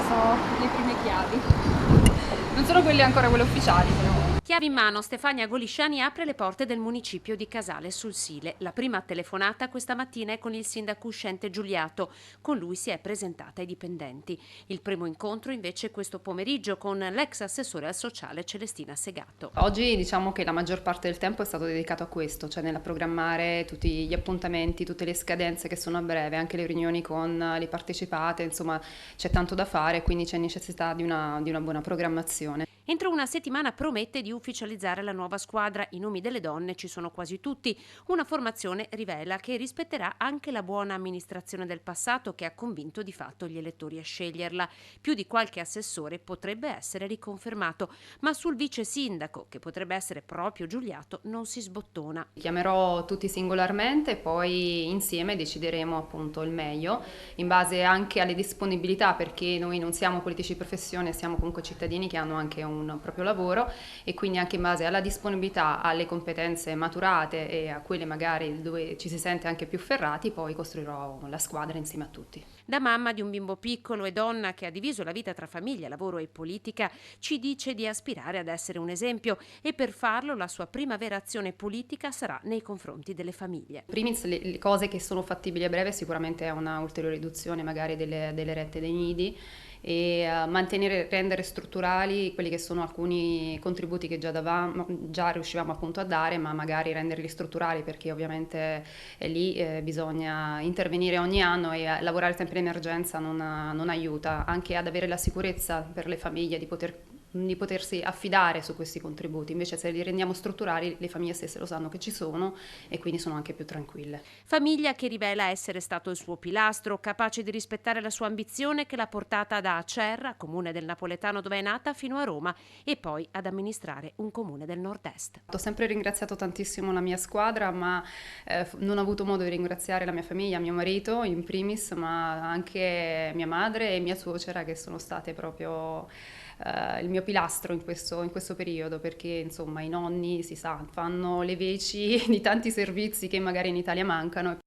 sono le prime chiavi. Non sono ancora quelle ufficiali, però. Chiavi in mano, Stefania Golisciani apre le porte del municipio di Casale sul Sile. La prima telefonata questa mattina è con il sindaco uscente Giuliato. Con lui si è presentata ai dipendenti. Il primo incontro invece questo pomeriggio con l'ex assessore al sociale Celestina Segato. Oggi diciamo che la maggior parte del tempo è stato dedicato a questo, cioè nella programmare tutti gli appuntamenti, tutte le scadenze che sono a breve, anche le riunioni con le partecipate, insomma c'è tanto da fare, quindi c'è necessità di una buona programmazione. Entro una settimana promette di ufficializzare la nuova squadra. I nomi delle donne ci sono quasi tutti. Una formazione rivela che rispetterà anche la buona amministrazione del passato che ha convinto di fatto gli elettori a sceglierla. Più di qualche assessore potrebbe essere riconfermato, ma sul vice sindaco, che potrebbe essere proprio Giuliato, non si sbottona. Chiamerò tutti singolarmente e poi insieme decideremo appunto il meglio, in base anche alle disponibilità, perché noi non siamo politici di professione, siamo comunque cittadini che hanno anche un proprio lavoro e quindi anche in base alla disponibilità, alle competenze maturate e a quelle magari dove ci si sente anche più ferrati, poi costruirò la squadra insieme a tutti. Da mamma di un bimbo piccolo e donna che ha diviso la vita tra famiglia, lavoro e politica, ci dice di aspirare ad essere un esempio e per farlo la sua prima vera azione politica sarà nei confronti delle famiglie. Primis le cose che sono fattibili a breve sicuramente è una ulteriore riduzione magari delle rette dei nidi e mantenere, rendere strutturali quelli che sono alcuni contributi che già riuscivamo appunto a dare, ma magari renderli strutturali perché ovviamente lì bisogna intervenire ogni anno e lavorare sempre in emergenza non aiuta, anche ad avere la sicurezza per le famiglie di potersi affidare su questi contributi. Invece se li rendiamo strutturali le famiglie stesse lo sanno che ci sono e quindi sono anche più tranquille. Famiglia che rivela essere stato il suo pilastro, capace di rispettare la sua ambizione che l'ha portata da Acerra, comune del napoletano dove è nata, fino a Roma e poi ad amministrare un comune del nord-est. Ho sempre ringraziato tantissimo la mia squadra, ma non ho avuto modo di ringraziare la mia famiglia, mio marito in primis, ma anche mia madre e mia suocera che sono state proprio il mio pilastro in questo periodo, perché insomma i nonni si sa, fanno le veci di tanti servizi che magari in Italia mancano.